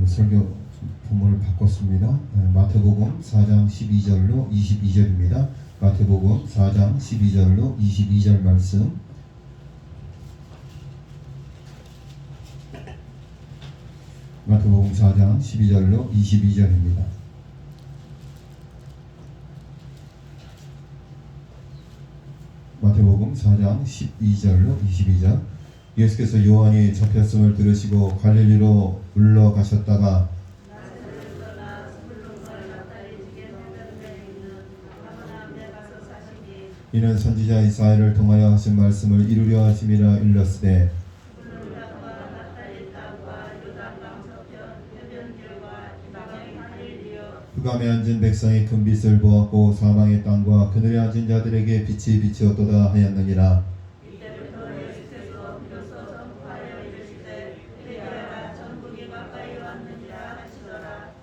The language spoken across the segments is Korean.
설교 본문을 바꿨습니다. 마태복음 4장 12절로 22절입니다. 마태복음 4장 12절로 22절 말씀. 마태복음 4장 12절로 22절입니다. 마태복음 4장 12절로 22절. 예수께서 요한이 잡혔음을 들으시고 갈릴리로 물러가셨다가 이는 선지자 이사야를 통하여 하신 말씀을 이루려 하심이라 일렀으되 흑암에 앉은 백성이 큰 빛을 보았고 사망의 땅과 그늘에 앉은 자들에게 빛이 비치었도다 하였느니라.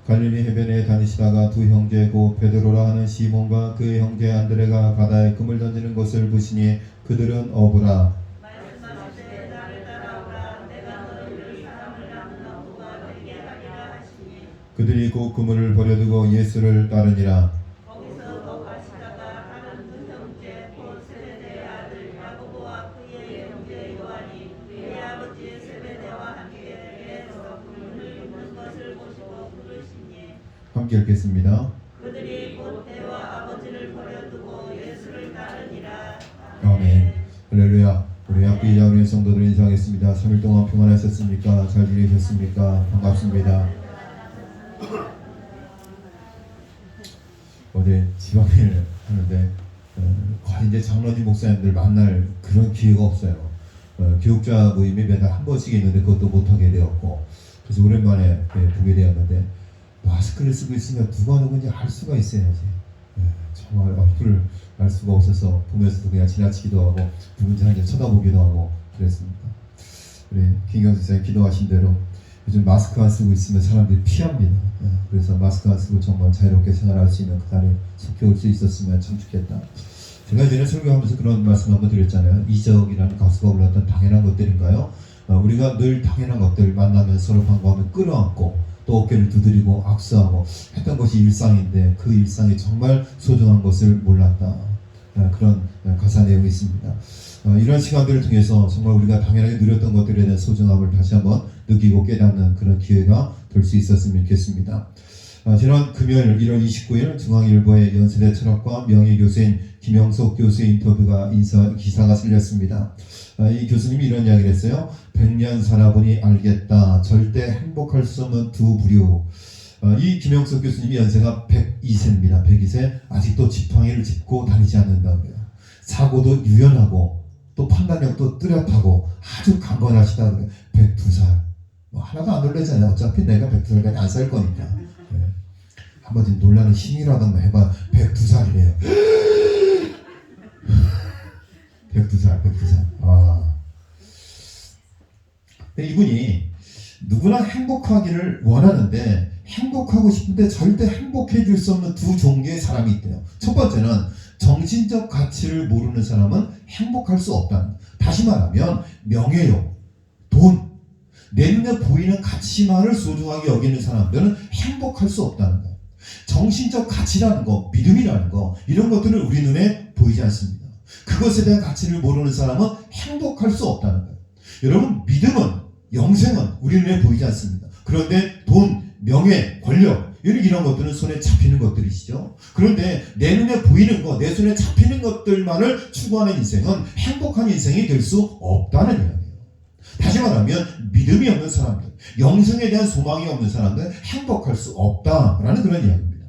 갈릴리 해변에 다니시다가 두 형제 곧 베드로라 하는 시몬과 그의 형제 안드레가 바다에 금을 던지는 것을 보시니 그들은 어부라. 그들이 곧 그물을 버려두고 예수를 따르니라. 함께 읽겠습니다. 그들이 곧 배와 아버지를 버려두고 예수를 따르니라. 아멘. 할렐루야. 우리 학교이자 우리 성도들 인사하겠습니다. 3일 동안 평안하셨습니까? 잘 지내셨습니까? 반갑습니다. 어제 지방회를 하는데 거의 이제 장로님 목사님들 만날 그런 기회가 없어요. 교육자 모임이 매달 한 번씩 있는데 그것도 못하게 되었고, 그래서 오랜만에 보게 되었는데 마스크를 쓰고 있으면 누가 누군지 알 수가 있어야지. 정말 얼굴을 알 수가 없어서 보면서도 그냥 지나치기도 하고 누군지 이제 쳐다보기도 하고 그랬습니다. 우리 김경수 선생님 기도하신 대로 요즘 마스크 안 쓰고 있으면 사람들이 피합니다. 그래서 마스크 안 쓰고 정말 자유롭게 생활할 수 있는 그 날에 속해 올 수 있었으면 참 좋겠다. 제가 전에 설교하면서 그런 말씀 한번 드렸잖아요. 이적이라는 가수가 불렀던 당연한 것들인가요? 우리가 늘 당연한 것들 만나면 서로 반가워하면 끌어안고 또 어깨를 두드리고 악수하고 했던 것이 일상인데 그 일상이 정말 소중한 것을 몰랐다. 그런 가사 내용이 있습니다. 이런 시간들을 통해서 정말 우리가 당연하게 누렸던 것들에 대한 소중함을 다시 한번 느끼고 깨닫는 그런 기회가 될 수 있었으면 좋겠습니다. 지난 금요일 1월 29일 중앙일보의 연세대 철학과 명예교수인 김영석 교수의 인터뷰가 기사가 실렸습니다. 이 교수님이 이런 이야기를 했어요. 100년 살아보니 알겠다. 절대 행복할 수 없는 두 부류. 이 김영석 교수님이 연세가 102세입니다. 102세. 아직도 지팡이를 짚고 다니지 않는다고요. 사고도 유연하고 또 판단력도 뚜렷하고 아주 강건하시다. 102살. 하나도 안 놀라잖아요. 어차피 내가 102살까지 안 살 거니까. 한번 좀 놀라는 힘이라도 한번 해봐. 102살이래요. 102살. 근데 이분이 누구나 행복하기를 원하는데 행복하고 싶은데 절대 행복해질 수 없는 두 종류의 사람이 있대요. 첫 번째는 정신적 가치를 모르는 사람은 행복할 수 없다는 거예요. 다시 말하면 명예욕, 돈, 내 눈에 보이는 가치만을 소중하게 여기는 사람들은 행복할 수 없다는 거예요. 정신적 가치라는 거, 믿음이라는 거, 이런 것들은 우리 눈에 보이지 않습니다. 그것에 대한 가치를 모르는 사람은 행복할 수 없다는 거예요. 여러분, 믿음은, 영생은 우리 눈에 보이지 않습니다. 그런데 돈, 명예, 권력, 이런 것들은 손에 잡히는 것들이시죠. 그런데 내 눈에 보이는 것, 내 손에 잡히는 것들만을 추구하는 인생은 행복한 인생이 될 수 없다는 이야기예요. 다시 말하면 믿음이 없는 사람들, 영생에 대한 소망이 없는 사람들은 행복할 수 없다라는 그런 이야기입니다.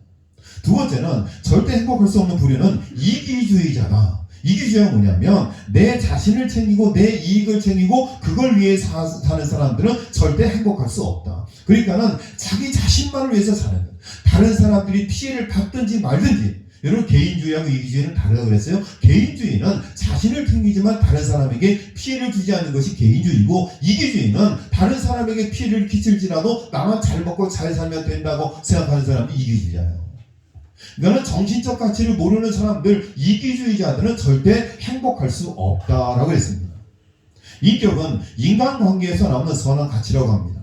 두 번째는 절대 행복할 수 없는 부류는 이기주의자다. 이기주의가 뭐냐면 내 자신을 챙기고 내 이익을 챙기고 그걸 위해 사는 사람들은 절대 행복할 수 없다. 그러니까는 자기 자신만을 위해서 사는 거예요. 다른 사람들이 피해를 받든지 말든지. 여러분, 개인주의하고 이기주의는 다르다고 그랬어요. 개인주의는 자신을 챙기지만 다른 사람에게 피해를 주지 않는 것이 개인주의고, 이기주의는 다른 사람에게 피해를 끼칠지라도 나만 잘 먹고 잘 살면 된다고 생각하는 사람이 이기주의자예요. 그러니까 정신적 가치를 모르는 사람들, 이기주의자들은 절대 행복할 수 없다라고 했습니다. 인격은 인간관계에서 나오는 선한 가치라고 합니다.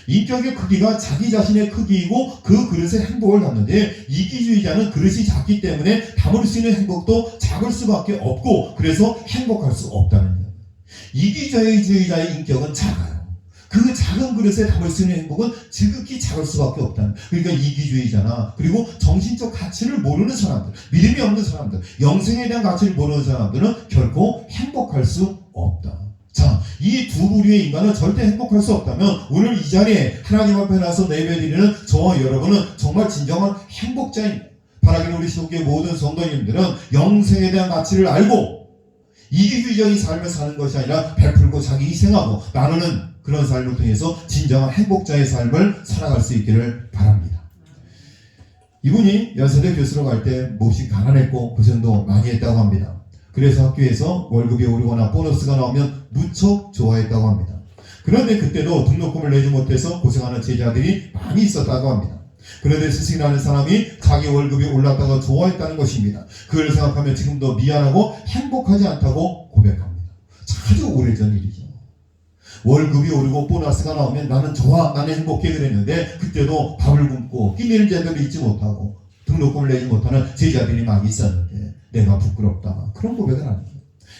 인격의 크기가 자기 자신의 크기이고 그 그릇에 행복을 갖는데 이기주의자는 그릇이 작기 때문에 담을 수 있는 행복도 작을 수밖에 없고 그래서 행복할 수 없다는 거예요. 이기주의자의 인격은 작아요. 그 작은 그릇에 담을 수 있는 행복은 지극히 작을 수밖에 없다는 거예요. 그러니까 이기주의자나 그리고 정신적 가치를 모르는 사람들, 믿음이 없는 사람들, 영생에 대한 가치를 모르는 사람들은 결코 행복할 수 없다. 자, 이 두 부류의 인간은 절대 행복할 수 없다면 오늘 이 자리에 하나님 앞에 나서 예배드리는 저와 여러분은 정말 진정한 행복자입니다. 바라기는 우리 시독교의 모든 성도님들은 영생에 대한 가치를 알고 이기주의적인 삶을 사는 것이 아니라 베풀고 자기 희생하고 나누는 그런 삶을 통해서 진정한 행복자의 삶을 살아갈 수 있기를 바랍니다. 이분이 연세대 교수로 갈 때 몹시 가난했고 고생도 많이 했다고 합니다. 그래서 학교에서 월급이 오르거나 보너스가 나오면 무척 좋아했다고 합니다. 그런데 그때도 등록금을 내지 못해서 고생하는 제자들이 많이 있었다고 합니다. 그런데 스승이라는 사람이 자기 월급이 올랐다가 좋아했다는 것입니다. 그걸 생각하면 지금도 미안하고 행복하지 않다고 고백합니다. 아주 오래전 일이죠. 월급이 오르고 보너스가 나오면 나는 좋아, 나는 행복해 그랬는데 그때도 밥을 굶고 끼니를 제대로 잊지 못하고 등록금을 내지 못하는 제자들이 많이 있었는데 내가 부끄럽다. 그런 고백은 아니에요.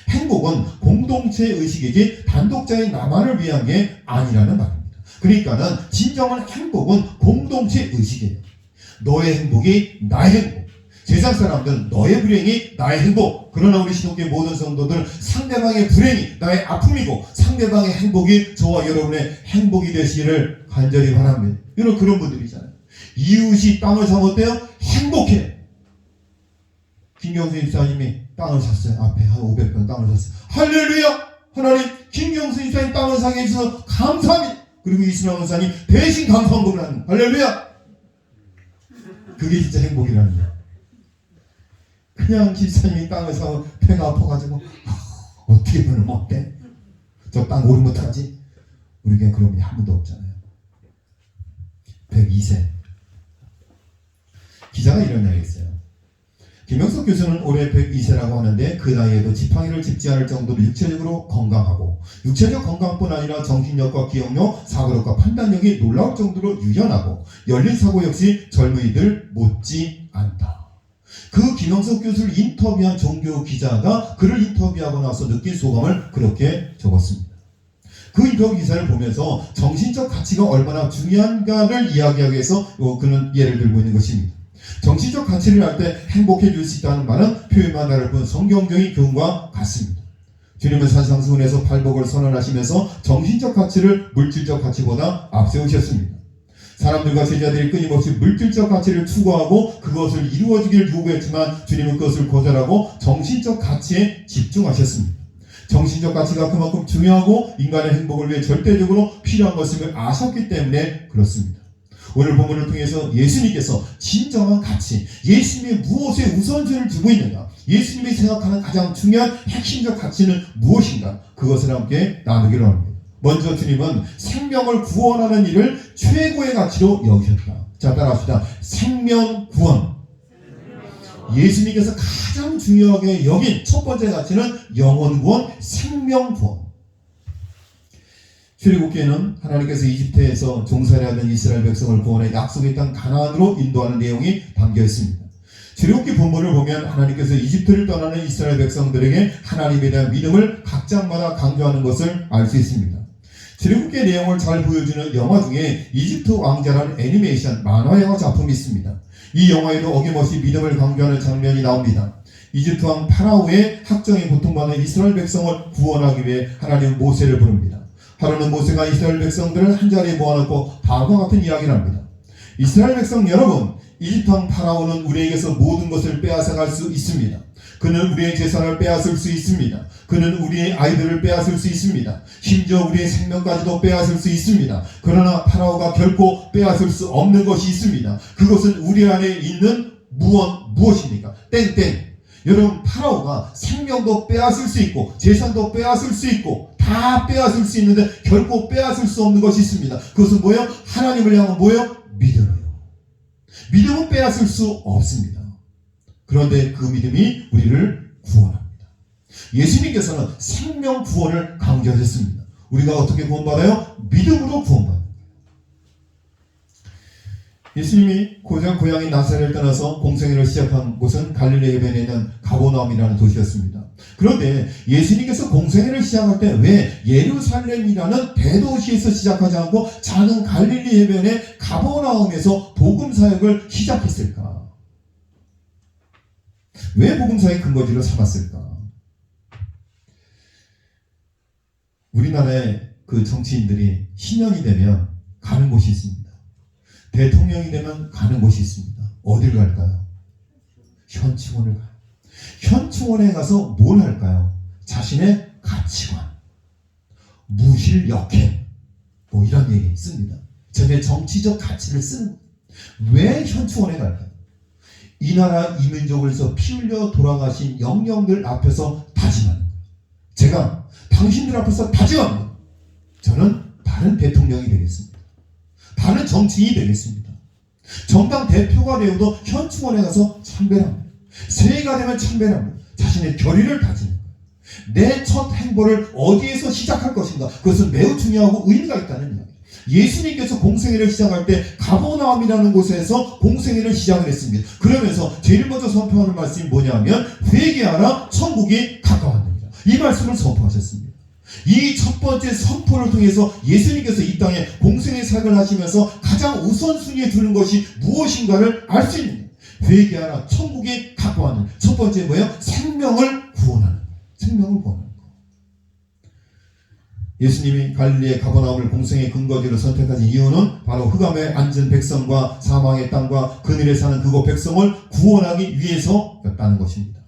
행복은 공동체 의식이지 단독자의 나만을 위한 게 아니라는 말입니다. 그러니까는 진정한 행복은 공동체 의식이에요. 너의 행복이 나의 행복. 세상 사람들은 너의 불행이 나의 행복. 그러나 우리 신학교의 모든 성도들 상대방의 불행이 나의 아픔이고 상대방의 행복이 저와 여러분의 행복이 되시기를 간절히 바랍니다. 여러분 그런 분들이잖아요. 이웃이 땅을 사면 어때요? 행복해요. 김경수 집사님이 땅을 샀어요. 앞에 한 500평 땅을 샀어요. 할렐루야! 하나님 김경수 집사님 땅을 사게 해주셔서 감사합니다. 그리고 이순환 원사님 대신 감사헌금을 하는 할렐루야! 그게 진짜 행복이라는 거예요. 그냥 집사님이 땅을 사면 배가 아파가지고 어떻게 보면 어때? 저 땅 오르면 어떡하지? 우리에겐 그런 분이 한 분도 없잖아요. 102세 기자가 이런 이야기 했어요. 김영석 교수는 올해 102세라고 하는데 그 나이에도 지팡이를 짚지 않을 정도로 육체적으로 건강하고 육체적 건강뿐 아니라 정신력과 기억력, 사고력과 판단력이 놀라울 정도로 유연하고 열린 사고 역시 젊은이들 못지 않다. 그 김영석 교수를 인터뷰한 종교 기자가 그를 인터뷰하고 나서 느낀 소감을 그렇게 적었습니다. 그 인터뷰 기사를 보면서 정신적 가치가 얼마나 중요한가를 이야기하기 위해서 그는 예를 들고 있는 것입니다. 정신적 가치를 알 때 행복해질 수 있다는 말은 표현만 다를 뿐 성경적인 교훈과 같습니다. 주님은 산상수훈에서 팔복을 선언하시면서 정신적 가치를 물질적 가치보다 앞세우셨습니다. 사람들과 제자들이 끊임없이 물질적 가치를 추구하고 그것을 이루어주기를 요구했지만 주님은 그것을 거절하고 정신적 가치에 집중하셨습니다. 정신적 가치가 그만큼 중요하고 인간의 행복을 위해 절대적으로 필요한 것임을 아셨기 때문에 그렇습니다. 오늘 본문을 통해서 예수님께서 진정한 가치, 예수님이 무엇에 우선순위를 두고 있는가, 예수님이 생각하는 가장 중요한 핵심적 가치는 무엇인가, 그것을 함께 나누기로 합니다. 먼저 주님은 생명을 구원하는 일을 최고의 가치로 여기셨다. 자, 따라합시다. 생명 구원. 예수님께서 가장 중요하게 여긴 첫 번째 가치는 영혼 구원, 생명 구원. 출애굽기에는 하나님께서 이집트에서 종살이하던 이스라엘 백성을 구원해 약속의 땅 가나안으로 인도하는 내용이 담겨 있습니다. 출애굽기 본문을 보면 하나님께서 이집트를 떠나는 이스라엘 백성들에게 하나님에 대한 믿음을 각 장마다 강조하는 것을 알 수 있습니다. 출애굽기의 내용을 잘 보여주는 영화 중에 이집트 왕자라는 애니메이션 만화 영화 작품이 있습니다. 이 영화에도 어김없이 믿음을 강조하는 장면이 나옵니다. 이집트 왕 파라오의 학정에 고통받는 이스라엘 백성을 구원하기 위해 하나님은 모세를 부릅니다. 하루는 모세가 이스라엘 백성들을 한자리에 모아놓고 다음과 같은 이야기를 합니다. 이스라엘 백성 여러분, 이집트 왕 파라오는 우리에게서 모든 것을 빼앗아갈 수 있습니다. 그는 우리의 재산을 빼앗을 수 있습니다. 그는 우리의 아이들을 빼앗을 수 있습니다. 심지어 우리의 생명까지도 빼앗을 수 있습니다. 그러나 파라오가 결코 빼앗을 수 없는 것이 있습니다. 그것은 우리 안에 있는 무엇입니까? 땡땡. 여러분, 파라오가 생명도 빼앗을 수 있고 재산도 빼앗을 수 있고 다 빼앗을 수 있는데 결코 빼앗을 수 없는 것이 있습니다. 그것은 뭐예요? 하나님을 향한 뭐예요? 믿음이에요. 믿음은 빼앗을 수 없습니다. 그런데 그 믿음이 우리를 구원합니다. 예수님께서는 생명 구원을 강조하셨습니다. 우리가 어떻게 구원받아요? 믿음으로 구원받아요. 예수님이 고향인 나사렛을 떠나서 공생애를 시작한 곳은 갈릴리 해변에 있는 가버나움이라는 도시였습니다. 그런데 예수님께서 공생애를 시작할 때 왜 예루살렘이라는 대도시에서 시작하지 않고 작은 갈릴리 해변의 가버나움에서 복음 사역을 시작했을까? 왜 복음 사역의 근거지로 삼았을까? 우리나라의 그 정치인들이 신년이 되면 가는 곳이 있습니다. 대통령이 되면 가는 곳이 있습니다. 어딜 갈까요? 현충원을 가요. 현충원에 가서 뭘 할까요? 자신의 가치관, 무실역행, 뭐 이런 얘기 씁니다. 자신의 정치적 가치를 쓰는 거예요. 왜 현충원에 갈까요? 이 나라 이 민족을 위해서 피 흘려 돌아가신 영령들 앞에서 다짐하는 거예요. 제가 당신들 앞에서 다짐합니다. 저는 다른 대통령이 되겠습니다. 다른 정치인이 되겠습니다. 정당 대표가 되어도 현충원에 가서 참배합니다. 새해가 되면 참배합니다. 자신의 결의를 다지는 거예요. 내 첫 행보를 어디에서 시작할 것인가, 그것은 매우 중요하고 의미가 있다는 이야기예요. 예수님께서 공생애를 시작할 때 가버나움이라는 곳에서 공생애를 시작을 했습니다. 그러면서 제일 먼저 선포하는 말씀이 뭐냐면 회개하라, 천국이 가까웠느니라. 이 말씀을 선포하셨습니다. 이 첫 번째 선포를 통해서 예수님께서 이 땅에 공생의 사역을 하시면서 가장 우선순위에 두는 것이 무엇인가를 알 수 있는 거예요. 회개하라, 천국에 가까워하는 첫 번째 뭐예요? 생명을 구원하는 거예요. 생명을 구원하는 거예요. 예수님이 갈릴리의 가버나움을 공생의 근거지로 선택하신 이유는 바로 흑암에 앉은 백성과 사망의 땅과 그늘에 사는 그곳 백성을 구원하기 위해서였다는 것입니다.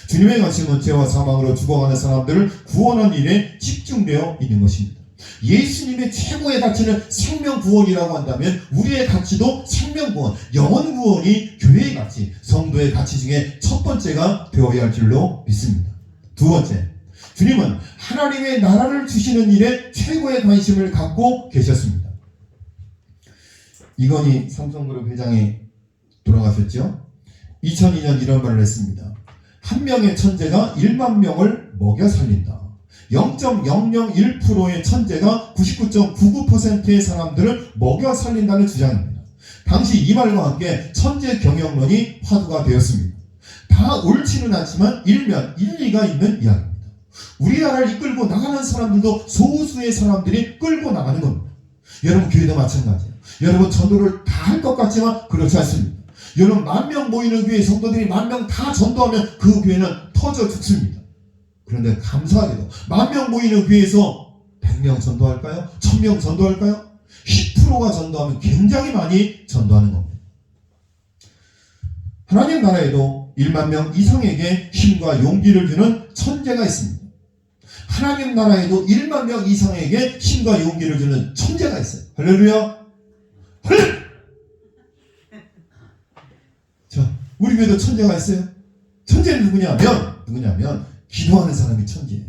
주님의 관심은 죄와 사망으로 죽어가는 사람들을 구원하는 일에 집중되어 있는 것입니다. 예수님의 최고의 가치는 생명 구원이라고 한다면 우리의 가치도 생명 구원, 영혼 구원이 교회의 가치, 성도의 가치 중에 첫 번째가 되어야 할 줄로 믿습니다. 두 번째, 주님은 하나님의 나라를 주시는 일에 최고의 관심을 갖고 계셨습니다. 이건희 삼성그룹 회장이 돌아가셨죠? 2002년 이런 말을 했습니다. 한 명의 천재가 1만 명을 먹여 살린다. 0.001%의 천재가 99.99%의 사람들을 먹여 살린다는 주장입니다. 당시 이 말과 함께 천재 경영론이 화두가 되었습니다. 다 옳지는 않지만 일면 일리가 있는 이야기입니다. 우리나라를 이끌고 나가는 사람들도 소수의 사람들이 끌고 나가는 겁니다. 여러분 교회도 마찬가지예요. 여러분 전도를 다 할 것 같지만 그렇지 않습니다. 여러분 10,000명 모이는 교회 성도들이 10,000명 다 전도하면 그 교회는 터져 죽습니다. 그런데 감사하게도 10,000명 모이는 교회에서 100명 전도할까요? 1000명 전도할까요? 10%가 전도하면 굉장히 많이 전도하는 겁니다. 하나님 나라에도 1만 명 이상에게 힘과 용기를 주는 천재가 있습니다. 하나님 나라에도 1만 명 이상에게 힘과 용기를 주는 천재가 있어요. 할렐루야! 할렐루야! 자, 우리 교회도 천재가 있어요. 천재는 누구냐면 기도하는 사람이 천재예요.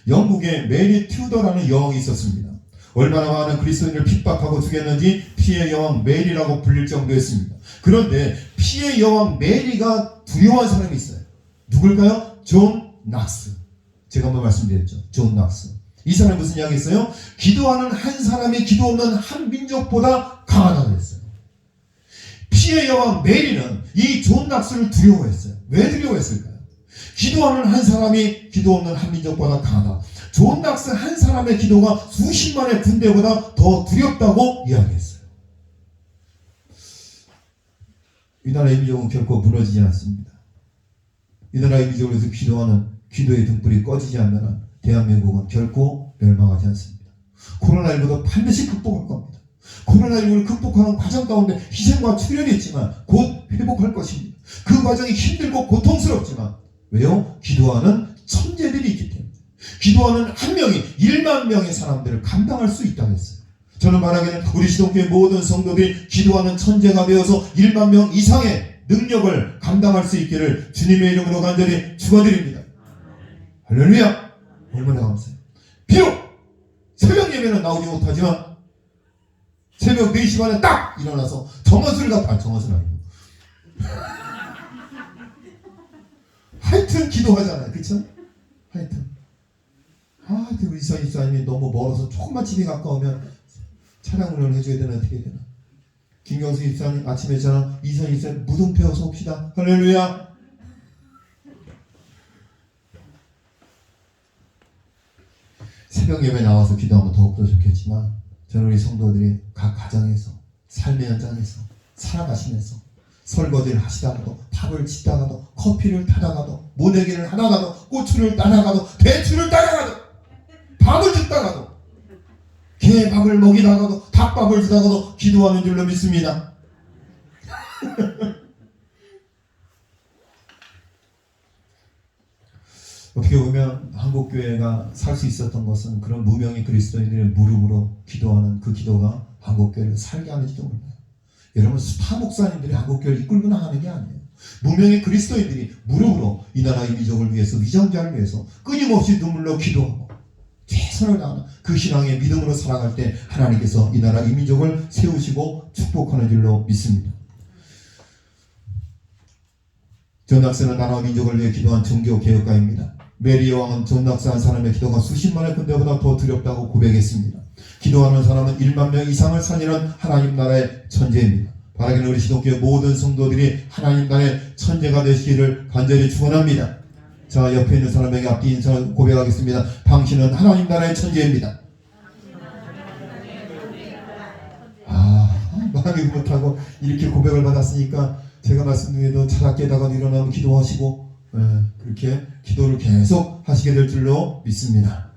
영국에 메리 튜더라는 여왕이 있었습니다. 얼마나 많은 그리스도인을 핍박하고 죽였는지 피의 여왕 메리라고 불릴 정도였습니다. 그런데 피의 여왕 메리가 두려워한 사람이 있어요. 누굴까요? 존 낙스. 제가 한번 말씀드렸죠. 존 낙스. 이 사람이 무슨 이야기 했어요? 기도하는 한 사람이 기도 없는 한 민족보다 강하다고 했어요. 피의 여왕 메리는 이 존 낙스를 두려워했어요. 왜 두려워했을까요? 기도하는 한 사람이 기도 없는 한 민족보다 강하다. 존 낙스 한 사람의 기도가 수십만의 군대보다 더 두렵다고 이야기했어요. 이 나라의 민족은 결코 무너지지 않습니다. 이 나라의 민족을 위해서 기도하는 기도의 등불이 꺼지지 않는 한 대한민국은 결코 멸망하지 않습니다. 코로나19도 반드시 극복할 겁니다. 코로나19를 극복하는 과정 가운데 희생과 출혈이 있지만 곧 회복할 것입니다. 그 과정이 힘들고 고통스럽지만 왜요? 기도하는 천재들이 있기 때문에. 기도하는 한 명이 1만 명의 사람들을 감당할 수 있다고 했어요. 저는 말하기는 우리 시동교회 모든 성도들이 기도하는 천재가 되어서 1만 명 이상의 능력을 감당할 수 있기를 주님의 이름으로 간절히 축원드립니다. 할렐루야! 얼마나 감사해요. 비록 새벽 예배는 나오지 못하지만 새벽 4시 반에 딱 일어나서 정원수를 정원수는 아니고 하여튼 기도하잖아요. 그쵸? 하여튼 우리 이사님이 너무 멀어서 조금만 집에 가까우면 차량 운전을 해줘야 되나 어떻게 되나 김경수 입사님 아침에 저는 이선 입사님 무덤 배워서 옵시다. 할렐루야. 새벽 예배 나와서 기도하면 더욱더 좋겠지만 저는 우리 성도들이 각 가정에서 삶의 현장에서 살아가시면서 설거지를 하시다가도 밥을 짓다가도 커피를 타다가도 모내기를 하다가도 고추를 따다가도 배추를 따다가도 밥을 짓다가도 개 밥을 먹이다가도 닭밥을 주다가도 기도하는 줄로 믿습니다. 어떻게 보면 한국교회가 살 수 있었던 것은 그런 무명의 그리스도인들의 무릎으로 기도하는 그 기도가 한국교회를 살게 하는지도 몰라요. 여러분 스타 목사님들이 한국교회를 이끌고 나가는 게 아니에요. 무명의 그리스도인들이 무릎으로 이 나라의 민족을 위해서 위정자를 위해서 끊임없이 눈물로 기도하고 최선을 다하는 그 신앙의 믿음으로 살아갈 때 하나님께서 이 나라 이 민족을 세우시고 축복하는 줄로 믿습니다. 존 낙사는 나라와 민족을 위해 기도한 종교개혁가입니다. 메리 여왕은 존 낙사한 사람의 기도가 수십만의 군대보다 더 두렵다고 고백했습니다. 기도하는 사람은 1만 명 이상을 살리는 하나님 나라의 천재입니다. 바라기는 우리 시독교회 모든 성도들이 하나님 나라의 천재가 되시기를 간절히 축원합니다. 자, 옆에 있는 사람에게 앞뒤 인사 고백하겠습니다. 당신은 하나님 나라의 천재입니다. 말하기 못하고 이렇게 고백을 받았으니까 제가 말씀드려도 자다 깨다가 일어나면 기도하시고 그렇게 기도를 계속 하시게 될 줄로 믿습니다.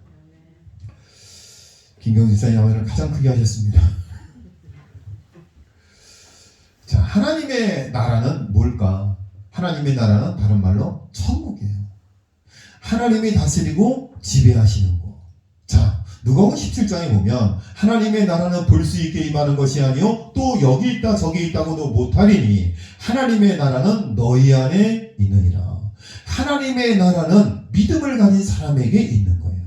김경수 집사님 아멘을 가장 크게 하셨습니다. 자, 하나님의 나라는 뭘까? 하나님의 나라는 다른 말로 천국이에요. 하나님이 다스리고 지배하시는 것. 자, 누가복음 17장에 보면 하나님의 나라는 볼 수 있게 임하는 것이 아니요 또 여기 있다 저기 있다고도 못하리니 하나님의 나라는 너희 안에 있느니라. 하나님의 나라는 믿음을 가진 사람에게 있는 거예요.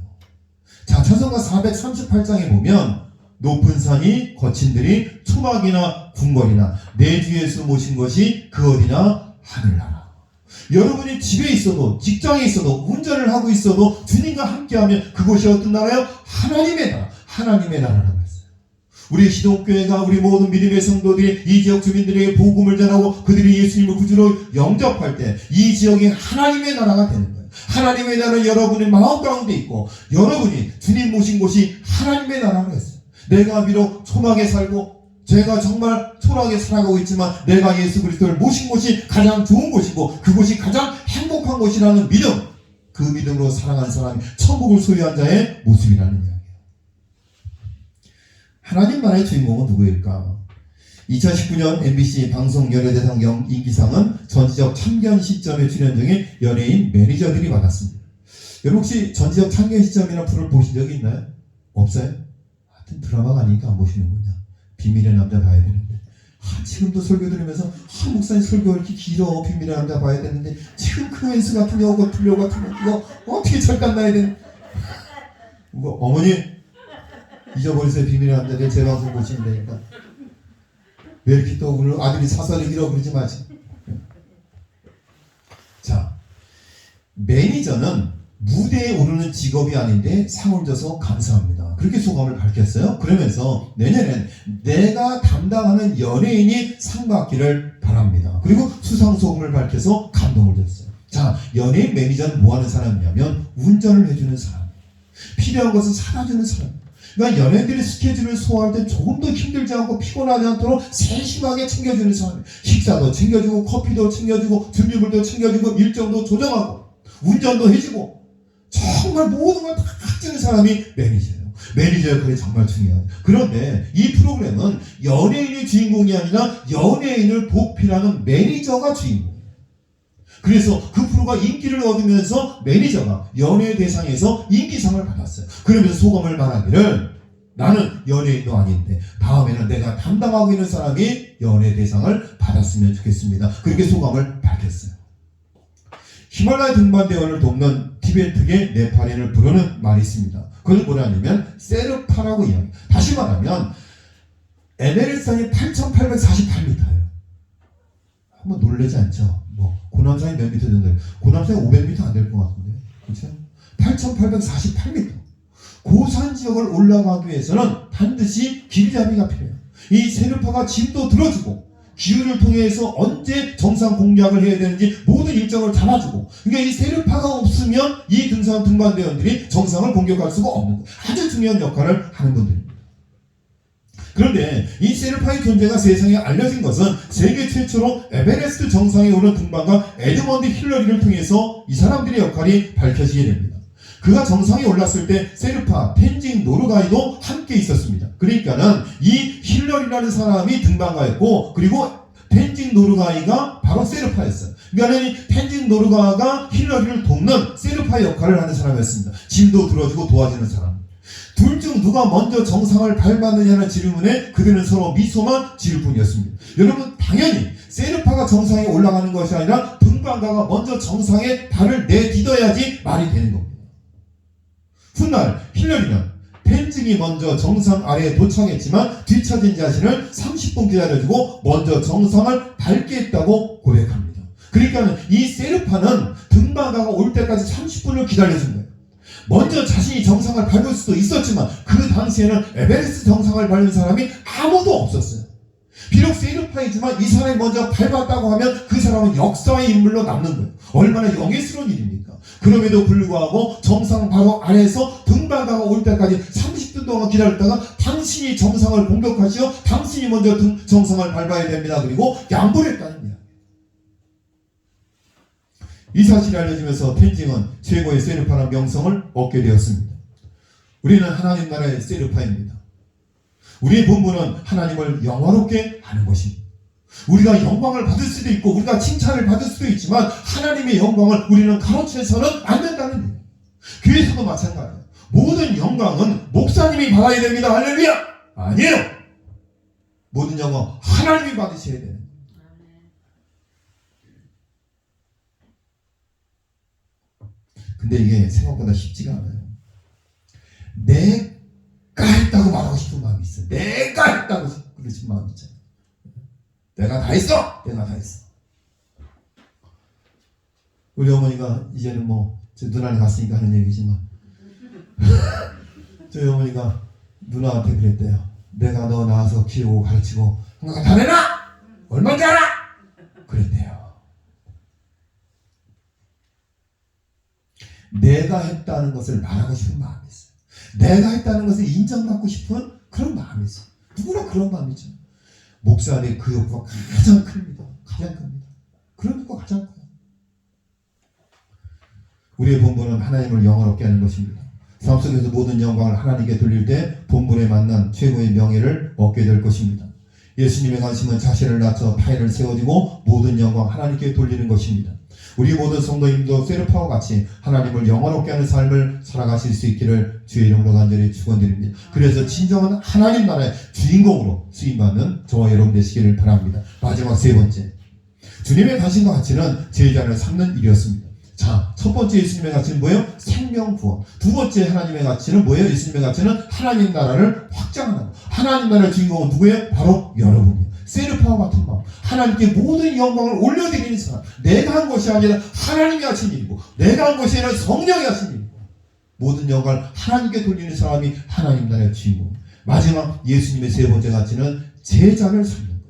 자, 찬송가 438장에 보면 높은 산이 거친 들이 초막이나 궁궐이나 내 주에서 모신 것이 그 어디나 하늘나라. 여러분이 집에 있어도 직장에 있어도 운전을 하고 있어도 주님과 함께하면 그곳이 어떤 나라요? 하나님의 나라. 하나님의 나라라고 했어요. 우리 시독교회가 우리 모든 믿음의 성도들이 이 지역 주민들에게 복음을 전하고 그들이 예수님을 구주로 영접할 때 이 지역이 하나님의 나라가 되는 거예요. 하나님의 나라는 여러분의 마음 가운데 있고 여러분이 주님 모신 곳이 하나님의 나라로 했어요. 내가 비록 초막에 살고 제가 정말 초라하게 살아가고 있지만 내가 예수 그리스도를 모신 곳이 가장 좋은 곳이고 그곳이 가장 행복한 곳이라는 믿음, 그 믿음으로 살아가는 사람이 천국을 소유한 자의 모습이라는 이야기예요. 하나님 나라의 주인공은 누구일까? 2019년 MBC 방송 연예대상 인기상은 전지적 참견 시점에 출연 중인 연예인 매니저들이 받았습니다. 여러분 혹시 전지적 참견 시점이라는 프로를 보신 적이 있나요? 없어요? 하여튼 드라마가 아니니까 안 보시는군요. 비밀의 남자 봐야 되는데 지금도 설교 들으면서 목사님 설교가 이렇게 길어 비밀의 남자 봐야 되는데 지금 크웬스 같은 경우 틀려 같은 거 이거 어떻게 절간 나야 되는 어머니 잊어버리세요. 비밀의 남자들 제 방송 보시면 되니까 왜 이렇게 또 오늘 아들이 사설이 길어 그러지 마세요. 자, 매니저는 무대에 오르는 직업이 아닌데 상을 줘서 감사합니다. 그렇게 소감을 밝혔어요. 그러면서 내년엔 내가 담당하는 연예인이 상 받기를 바랍니다. 그리고 수상 소감을 밝혀서 감동을 줬어요. 자, 연예인 매니저는 뭐 하는 사람이냐면 운전을 해주는 사람, 필요한 것을 사다 주는 사람. 그러니까 연예인들이 스케줄을 소화할 때 조금 더 힘들지 않고 피곤하지 않도록 세심하게 챙겨주는 사람. 식사도 챙겨주고 커피도 챙겨주고 준비물도 챙겨주고 일정도 조정하고 운전도 해주고 정말 모든 걸 다 해주는 사람이 매니저예요. 매니저 역할이 정말 중요해요. 그런데 이 프로그램은 연예인이 주인공이 아니라 연예인을 보필하는 매니저가 주인공이에요. 그래서 그 프로가 인기를 얻으면서 매니저가 연예 대상에서 인기상을 받았어요. 그러면서 소감을 말하기를 나는 연예인도 아닌데 다음에는 내가 담당하고 있는 사람이 연예 대상을 받았으면 좋겠습니다. 그렇게 소감을 밝혔어요. 히말라야 등반대원을 돕는 티베트계 네팔인을 부르는 말이 있습니다. 그걸 뭐냐면 세르파라고 이야기해요. 다시 말하면 에베레스트산이 8,848m예요. 한번 놀라지 않죠? 고남산이 몇 미터 정도? 고남산이 500m 안 될 것 같은데, 그렇죠? 8,848m. 고산 지역을 올라가기 위해서는 반드시 길잡이가 필요해요. 이 세르파가 짐도 들어주고 기후를 통해서 언제 정상 공략을 해야 되는지 모든 일정을 잡아주고, 그러니까 이 세르파가 없으면 이 등반대원들이 정상을 공격할 수가 없는 거예요. 아주 중요한 역할을 하는 분들입니다. 그런데 이 세르파의 존재가 세상에 알려진 것은 세계 최초로 에베레스트 정상에 오른 등반가 에드먼드 힐러리를 통해서 이 사람들의 역할이 밝혀지게 됩니다. 그가 정상에 올랐을 때 세르파, 텐징 노르가이도 함께 있었습니다. 그러니까는 이 힐러리라는 사람이 등반가였고, 그리고 텐징 노르가이가 바로 세르파였어요. 그러니까 이 텐징 노르가가 힐러리를 돕는 세르파의 역할을 하는 사람이었습니다. 짐도 들어주고 도와주는 사람. 둘 중 누가 먼저 정상을 밟았느냐는 질문에 그들은 서로 미소만 지을 뿐이었습니다. 여러분, 당연히 세르파가 정상에 올라가는 것이 아니라 등반가가 먼저 정상에 발을 내딛어야지 말이 되는 겁니다. 훗날 힐러리는 텐징이 먼저 정상 아래에 도착했지만 뒤처진 자신을 30분 기다려주고 먼저 정상을 밟게 했다고 고백합니다. 그러니까 이 세르파는 등반가가 올 때까지 30분을 기다려준 거예요. 먼저 자신이 정상을 밟을 수도 있었지만 그 당시에는 에베레스트 정상을 밟은 사람이 아무도 없었어요. 비록 세르파이지만 이 사람이 먼저 밟았다고 하면 그 사람은 역사의 인물로 남는 거예요. 얼마나 영예스러운 일입니까? 그럼에도 불구하고 정상 바로 아래에서 등반가가 올 때까지 30분 동안 기다렸다가 당신이 정상을 공격하시어 당신이 먼저 정상을 밟아야 됩니다. 그리고 양보를 했다는 거예요. 이 사실이 알려지면서 텐징은 최고의 세르파라는 명성을 얻게 되었습니다. 우리는 하나님 나라의 세르파입니다. 우리의 본분은 하나님을 영화롭게 하는 것입니다. 우리가 영광을 받을 수도 있고 우리가 칭찬을 받을 수도 있지만 하나님의 영광을 우리는 가로채서는 안 된다는 거예요. 교회에서도 마찬가지예요. 모든 영광은 목사님이 받아야 됩니다. 할렐루야! 아니에요. 모든 영광 하나님이 받으셔야 돼요. 근데 이게 생각보다 쉽지가 않아요. 내가 했다고 말하고 싶은 마음이 있어요. 내가 했다고 그러신 마음이 있잖아요. 내가 다 했어! 내가 다 했어. 우리 어머니가 이제는 저 누나네 갔으니까 하는 얘기지만 저희 어머니가 누나한테 그랬대요. 내가 너 낳아서 키우고 가르치고 한 거 다 내놔! 얼마인지 알아! 그랬대요. 내가 했다는 것을 말하고 싶은 마음이 있어요. 내가 했다는 것을 인정받고 싶은 그런 마음이 있어요. 누구나 그런 마음이죠. 목사님의 그 욕구가 가장 큽니다. 가장 큽니다. 그런 욕구가 가장 커요. 우리의 본분은 하나님을 영화롭게 하는 것입니다. 삶 속에서 모든 영광을 하나님께 돌릴 때 본분에 맞는 최고의 명예를 얻게 될 것입니다. 예수님의 관심은 자신을 낮춰 타인을 세워지고 모든 영광 하나님께 돌리는 것입니다. 우리 모든 성도님도 세르파와 같이 하나님을 영화롭게 하는 삶을 살아가실 수 있기를 주의 이름으로 간절히 축원드립니다. 그래서 진정한 하나님 나라의 주인공으로 쓰임받는 저와 여러분 되시기를 바랍니다. 마지막 세 번째, 주님의 관심과 가치는 제자를 삼는 일이었습니다. 자, 첫 번째 예수님의 가치는 뭐예요? 생명 구원. 두 번째 하나님의 가치는 뭐예요? 예수님의 가치는 하나님 나라를 확장하는 것. 하나님 나라의 주인공은 누구예요? 바로 여러분이에요. 세르파와 같은 마음, 하나님께 모든 영광을 올려드리는 사람. 내가 한 것이 아니라 하나님이 하신 일이고, 내가 한 것이 아니라 성령이 하신 일이고, 모든 영광을 하나님께 돌리는 사람이 하나님 나라의 주인공. 마지막 예수님의 세 번째 가치는 제자를 삼는 거예요.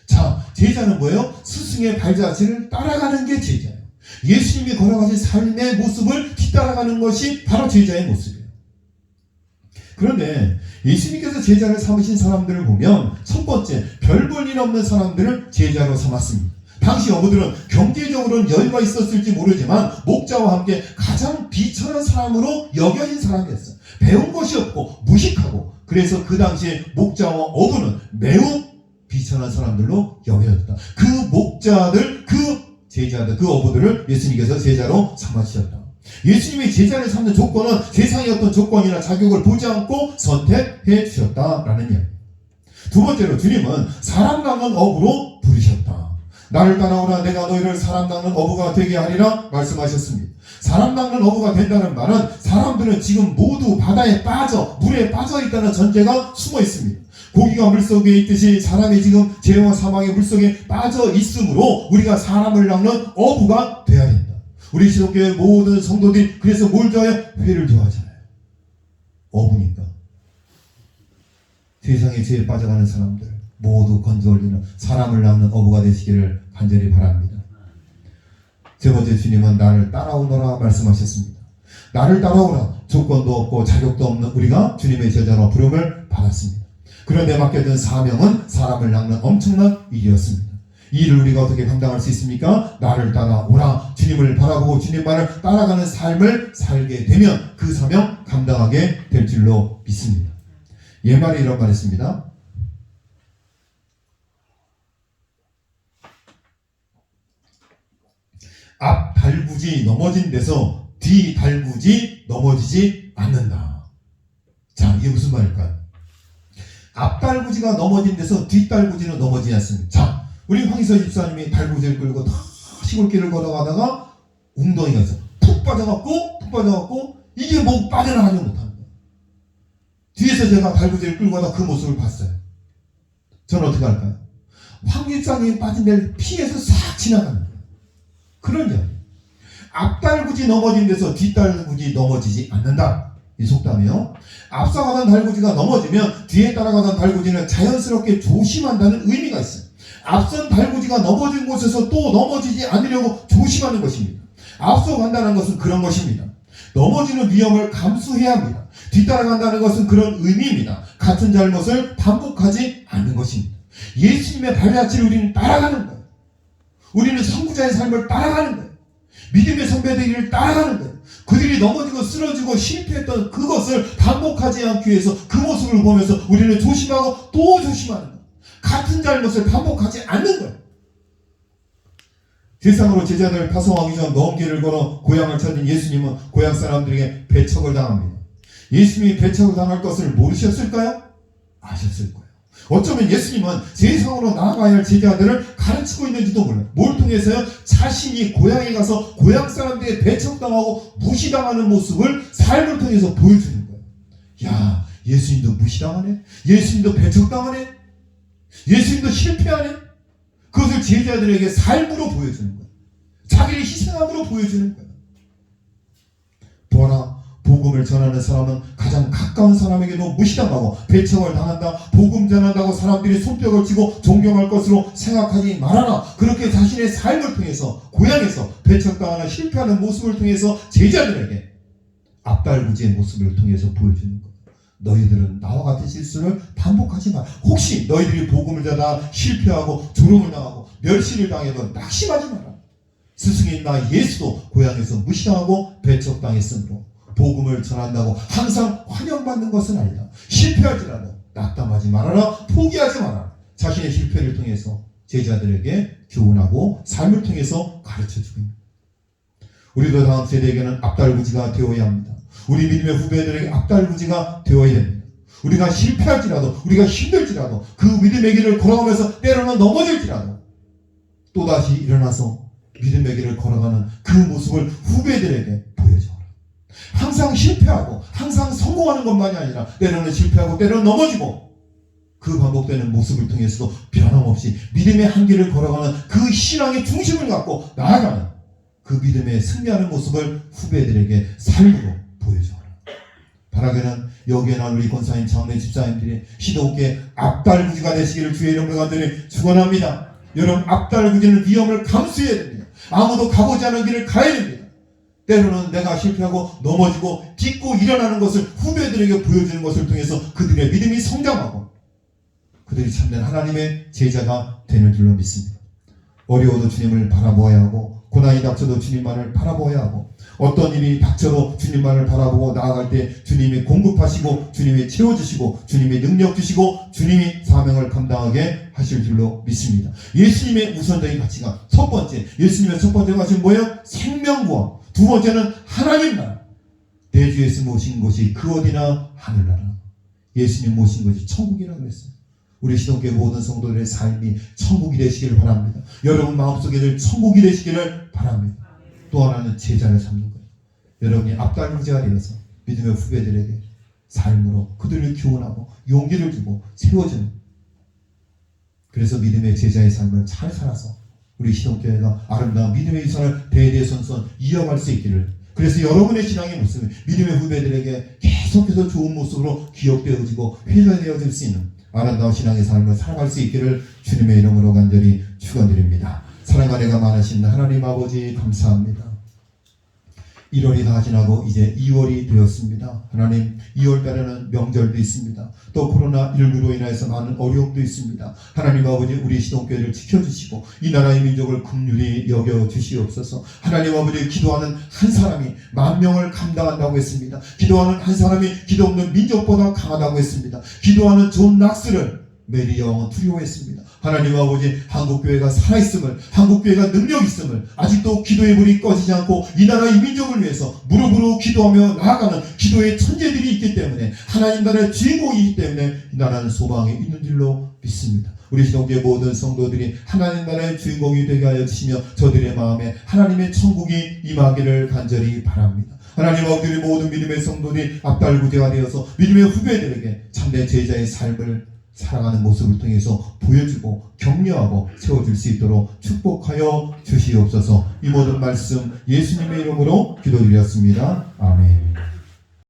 자, 제자는 뭐예요? 스승의 발자취를 따라가는 게 제자예요. 예수님이 걸어가신 삶의 모습을 뒤따라가는 것이 바로 제자의 모습이에요. 그런데 예수님께서 제자를 삼으신 사람들을 보면 첫 번째, 별 볼 일 없는 사람들을 제자로 삼았습니다. 당시 어부들은 경제적으로는 여유가 있었을지 모르지만 목자와 함께 가장 비천한 사람으로 여겨진 사람이었어요. 배운 것이 없고 무식하고, 그래서 그 당시에 목자와 어부는 매우 비천한 사람들로 여겨졌다. 그 목자들, 그 제자들, 그 어부들을 예수님께서 제자로 삼으셨다. 예수님이 제자를 삼는 조건은 세상의 어떤 조건이나 자격을 보지 않고 선택해 주셨다라는 이야기. 두 번째로 주님은 사람 낚는 어부로 부르셨다. 나를 따라오라, 내가 너희를 사람 낚는 어부가 되게 하리라 말씀하셨습니다. 사람 낚는 어부가 된다는 말은 사람들은 지금 모두 바다에 빠져, 물에 빠져 있다는 전제가 숨어 있습니다. 고기가 물속에 있듯이 사람이 지금 죄와 사망의 물속에 빠져 있으므로 우리가 사람을 낚는 어부가 되어야 된다. 우리 신학교의 모든 성도들이 그래서 뭘 좋아해요? 회를 좋아하잖아요. 어부니까. 세상에 죄에 빠져가는 사람들, 모두 건져 올리는 사람을 낳는 어부가 되시기를 간절히 바랍니다. 세 번째, 주님은 나를 따라오너라 말씀하셨습니다. 나를 따라오라. 조건도 없고 자격도 없는 우리가 주님의 제자로 부름을 받았습니다. 그런데 맡겨진 사명은 사람을 낚는 엄청난 일이었습니다. 이 일을 우리가 어떻게 감당할 수 있습니까? 나를 따라오라. 주님을 바라보고 주님만을 따라가는 삶을 살게 되면 그 사명 감당하게 될 줄로 믿습니다. 옛말에 이런 말이 있습니다. 앞 달구지 넘어진 데서 뒤 달구지 넘어지지 않는다. 자, 이게 무슨 말일까요? 앞 달구지가 넘어진 데서 뒷 달구지는 넘어지지 않습니다. 자, 우리 황희서 집사님이 달구지를 끌고 다 시골길을 걸어가다가 웅덩이가 있어 푹 빠져갖고 이게 뭐 빠져나가지 못하는 거예요. 뒤에서 제가 달구지를 끌고 가다 그 모습을 봤어요. 저는 어떻게 할까요? 황 집사님이 빠진 데를 피해서 싹 지나가는 거예요. 그런 이야기. 앞달구지 넘어진 데서 뒷달구지 넘어지지 않는다. 이 속담이요. 앞서 가던 달구지가 넘어지면 뒤에 따라가던 달구지는 자연스럽게 조심한다는 의미가 있어요. 앞선 달구지가 넘어진 곳에서 또 넘어지지 않으려고 조심하는 것입니다. 앞서 간다는 것은 그런 것입니다. 넘어지는 위험을 감수해야 합니다. 뒤따라간다는 것은 그런 의미입니다. 같은 잘못을 반복하지 않는 것입니다. 예수님의 발자취를 우리는 따라가는 거예요. 우리는 선구자의 삶을 따라가는 거예요. 믿음의 선배들을 따라가는 거예요. 그들이 넘어지고 쓰러지고 실패했던 그것을 반복하지 않기 위해서 그 모습을 보면서 우리는 조심하고 또 조심하는 거예요. 같은 잘못을 반복하지 않는 거예요. 세상으로 제자들을 파송하기 전 먼 길을 걸어 고향을 찾은 예수님은 고향 사람들에게 배척을 당합니다. 예수님이 배척을 당할 것을 모르셨을까요? 아셨을 거예요. 어쩌면 예수님은 세상으로 나아가야 할 제자들을 가르치고 있는지도 몰라요. 뭘 통해서요? 자신이 고향에 가서 고향 사람들에게 배척당하고 무시당하는 모습을 삶을 통해서 보여주는 거예요. 야, 예수님도 무시당하네? 예수님도 배척당하네? 예수님도 실패하네? 그것을 제자들에게 삶으로 보여주는 거예요. 자기를 희생함으로 보여주는 거예요. 보아라, 복음을 전하는 사람은 가장 가까운 사람에게도 무시당하고 배척을 당한다. 복음 전한다고 사람들이 손뼉을 치고 존경할 것으로 생각하지 말아라. 그렇게 자신의 삶을 통해서 고향에서 배척당하는 실패하는 모습을 통해서 제자들에게 앞달구지의 모습을 통해서 보여주는 거예요. 너희들은 나와 같은 실수를 반복하지 마. 혹시 너희들이 복음을 전하다 실패하고 조롱을 당하고 멸시를 당해도 낙심하지 마라. 스승인 나 예수도 고향에서 무시당하고 배척당했으므로 복음을 전한다고 항상 환영받는 것은 아니다. 실패할지라도 낙담하지 말아라. 포기하지 마라. 자신의 실패를 통해서 제자들에게 교훈하고 삶을 통해서 가르쳐주고 있습니다. 우리도 다음 세대에게는 앞달구지가 되어야 합니다. 우리 믿음의 후배들에게 앞달구지가 되어야 됩니다. 우리가 실패할지라도 우리가 힘들지라도 그 믿음의 길을 걸어가면서 때로는 넘어질지라도 또다시 일어나서 믿음의 길을 걸어가는 그 모습을 후배들에게 보여줘라. 항상 실패하고 항상 성공하는 것만이 아니라 때로는 실패하고 때로는 넘어지고 그 반복되는 모습을 통해서도 변함없이 믿음의 한계를 걸어가는 그 신앙의 중심을 갖고 나아가는 그 믿음의 승리하는 모습을 후배들에게 삶으로 보여줘라. 바라기는 여기에 난 우리 권사님, 장로님, 집사님들이 시도롭게 앞달구지가 되시기를 주의 이름으로 간절히 축원합니다. 여러분, 앞달구지는 위험을 감수해야 됩니다. 아무도 가보지 않은 길을 가야 됩니다. 때로는 내가 실패하고 넘어지고 딛고 일어나는 것을 후배들에게 보여주는 것을 통해서 그들의 믿음이 성장하고 그들이 참된 하나님의 제자가 되는 줄로 믿습니다. 어려워도 주님을 바라보아야 하고 고난이 닥쳐도 주님만을 바라보아야 하고 어떤 일이 닥쳐도 주님만을 바라보고 나아갈 때 주님이 공급하시고 주님이 채워주시고 주님이 능력 주시고 주님이 사명을 감당하게 하실 줄로 믿습니다. 예수님의 우선적인 가치가 첫 번째, 예수님의 첫 번째 가치는 뭐예요? 생명구원. 두 번째는 하나님 나라. 내 주 예수 모신 곳이 그 어디나 하늘나라. 예수님 모신 곳이 천국이라고 했어요. 우리 시동교회 모든 성도들의 삶이 천국이 되시기를 바랍니다. 여러분 마음속에 늘 천국이 되시기를 바랍니다. 또 하나는 제자를 삼는 거예요. 여러분이 앞달구지가 되어서 믿음의 후배들에게 삶으로 그들을 교훈하고 용기를 주고 세워주는, 그래서 믿음의 제자의 삶을 잘 살아서 우리 시동교회가 아름다운 믿음의 유산을 대대손손 이어갈 수 있기를, 그래서 여러분의 신앙의 모습이 믿음의 후배들에게 계속해서 좋은 모습으로 기억되어지고 회자되어질 수 있는 아름다운 신앙의 삶을 살아갈 수 있기를 주님의 이름으로 간절히 축원드립니다. 사랑과 은혜가 많으신 하나님 아버지 감사합니다. 1월이 다 지나고 이제 2월이 되었습니다. 하나님, 2월달에는 명절도 있습니다. 또 코로나19로 인해서 많은 어려움도 있습니다. 하나님 아버지, 우리 시동교회를 지켜주시고 이 나라의 민족을 긍휼히 여겨주시옵소서. 하나님 아버지, 기도하는 한 사람이 10,000명을 감당한다고 했습니다. 기도하는 한 사람이 기도 없는 민족보다 강하다고 했습니다. 기도하는 존 낙스를 메리 영은 두려워했습니다. 하나님 아버지, 한국교회가 살아있음을, 한국교회가 능력 있음을, 아직도 기도의 불이 꺼지지 않고 이 나라의 민족을 위해서 무릎으로 기도하며 나아가는 기도의 천재들이 있기 때문에, 하나님 나라의 주인공이기 때문에 이 나라는 소망이 있는 줄로 믿습니다. 우리 시동교회 모든 성도들이 하나님 나라의 주인공이 되게 하여 주시며 저들의 마음에 하나님의 천국이 임하기를 간절히 바랍니다. 하나님 아버지, 우리 모든 믿음의 성도들이 앞달구제가 되어서 믿음의 후배들에게 참된 제자의 삶을 살아가는 모습을 통해서 보여주고 격려하고 세워줄 수 있도록 축복하여 주시옵소서. 이 모든 말씀 예수님의 이름으로 기도드렸습니다. 아멘.